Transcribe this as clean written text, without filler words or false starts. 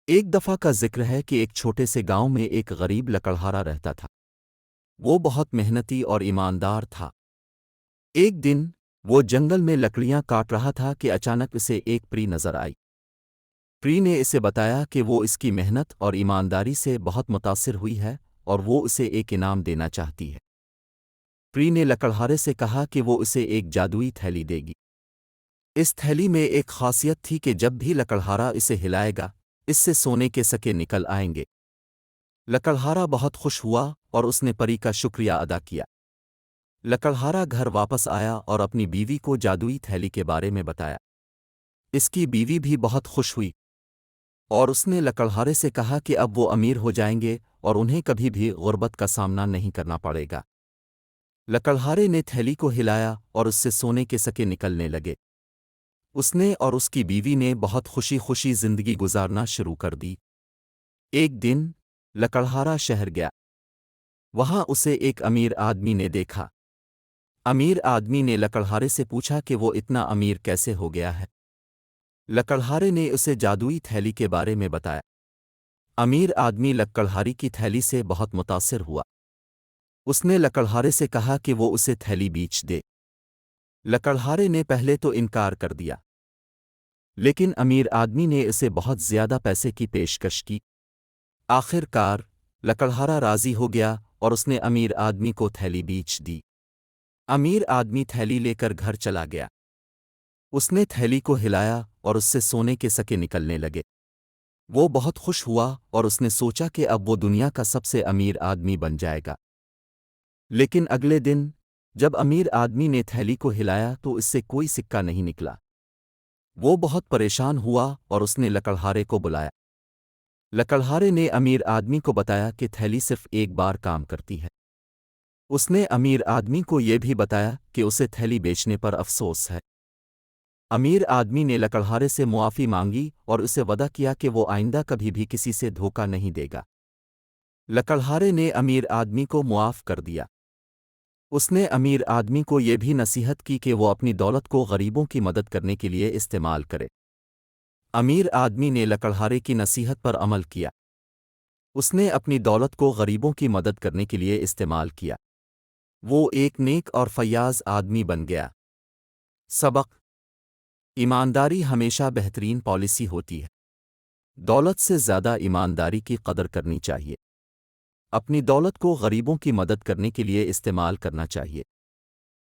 ایک دفعہ کا ذکر ہے کہ ایک چھوٹے سے گاؤں میں ایک غریب لکڑہارا رہتا تھا۔ وہ بہت محنتی اور ایماندار تھا۔ ایک دن وہ جنگل میں لکڑیاں کاٹ رہا تھا کہ اچانک اسے ایک پری نظر آئی۔ پری نے اسے بتایا کہ وہ اس کی محنت اور ایمانداری سے بہت متاثر ہوئی ہے اور وہ اسے ایک انعام دینا چاہتی ہے۔ پری نے لکڑہارے سے کہا کہ وہ اسے ایک جادوئی تھیلی دے گی۔ اس تھیلی میں ایک خاصیت تھی کہ جب بھی لکڑہارا اسے ہلائے گا اس سے سونے کے سکے نکل آئیں گے۔ لکڑہارا بہت خوش ہوا اور اس نے پری کا شکریہ ادا کیا۔ لکڑہارا گھر واپس آیا اور اپنی بیوی کو جادوئی تھیلی کے بارے میں بتایا۔ اس کی بیوی بھی بہت خوش ہوئی اور اس نے لکڑہارے سے کہا کہ اب وہ امیر ہو جائیں گے اور انہیں کبھی بھی غربت کا سامنا نہیں کرنا پڑے گا۔ لکڑہارے نے تھیلی کو ہلایا اور اس سے سونے کے سکے نکلنے لگے۔ اس نے اور اس کی بیوی نے بہت خوشی خوشی زندگی گزارنا شروع کر دی۔ ایک دن لکڑہارا شہر گیا۔ وہاں اسے ایک امیر آدمی نے دیکھا۔ امیر آدمی نے لکڑہارے سے پوچھا کہ وہ اتنا امیر کیسے ہو گیا ہے۔ لکڑہارے نے اسے جادوئی تھیلی کے بارے میں بتایا۔ امیر آدمی لکڑہاری کی تھیلی سے بہت متاثر ہوا۔ اس نے لکڑہارے سے کہا کہ وہ اسے تھیلی بیچ دے۔ لکڑہارے نے پہلے تو انکار کر دیا، لیکن امیر آدمی نے اسے بہت زیادہ پیسے کی پیشکش کی۔ آخر کار لکڑہارا راضی ہو گیا اور اس نے امیر آدمی کو تھیلی بیچ دی۔ امیر آدمی تھیلی لے کر گھر چلا گیا۔ اس نے تھیلی کو ہلایا اور اس سے سونے کے سکے نکلنے لگے۔ وہ بہت خوش ہوا اور اس نے سوچا کہ اب وہ دنیا کا سب سے امیر آدمی بن جائے گا۔ لیکن اگلے دن جب امیر آدمی نے تھیلی کو ہلایا تو اس سے کوئی سکہ نہیں نکلا۔ وہ بہت پریشان ہوا اور اس نے لکڑہارے کو بلایا۔ لکڑہارے نے امیر آدمی کو بتایا کہ تھیلی صرف ایک بار کام کرتی ہے۔ اس نے امیر آدمی کو یہ بھی بتایا کہ اسے تھیلی بیچنے پر افسوس ہے۔ امیر آدمی نے لکڑہارے سے معافی مانگی اور اسے وعدہ کیا کہ وہ آئندہ کبھی بھی کسی سے دھوکہ نہیں دے گا۔ لکڑہارے نے امیر آدمی کو معاف کر دیا۔ اس نے امیر آدمی کو یہ بھی نصیحت کی کہ وہ اپنی دولت کو غریبوں کی مدد کرنے کے لیے استعمال کرے۔ امیر آدمی نے لکڑہارے کی نصیحت پر عمل کیا۔ اس نے اپنی دولت کو غریبوں کی مدد کرنے کے لیے استعمال کیا۔ وہ ایک نیک اور فیاض آدمی بن گیا۔ سبق: ایمانداری ہمیشہ بہترین پالیسی ہوتی ہے۔ دولت سے زیادہ ایمانداری کی قدر کرنی چاہیے۔ اپنی دولت کو غریبوں کی مدد کرنے کے لیے استعمال کرنا چاہیے۔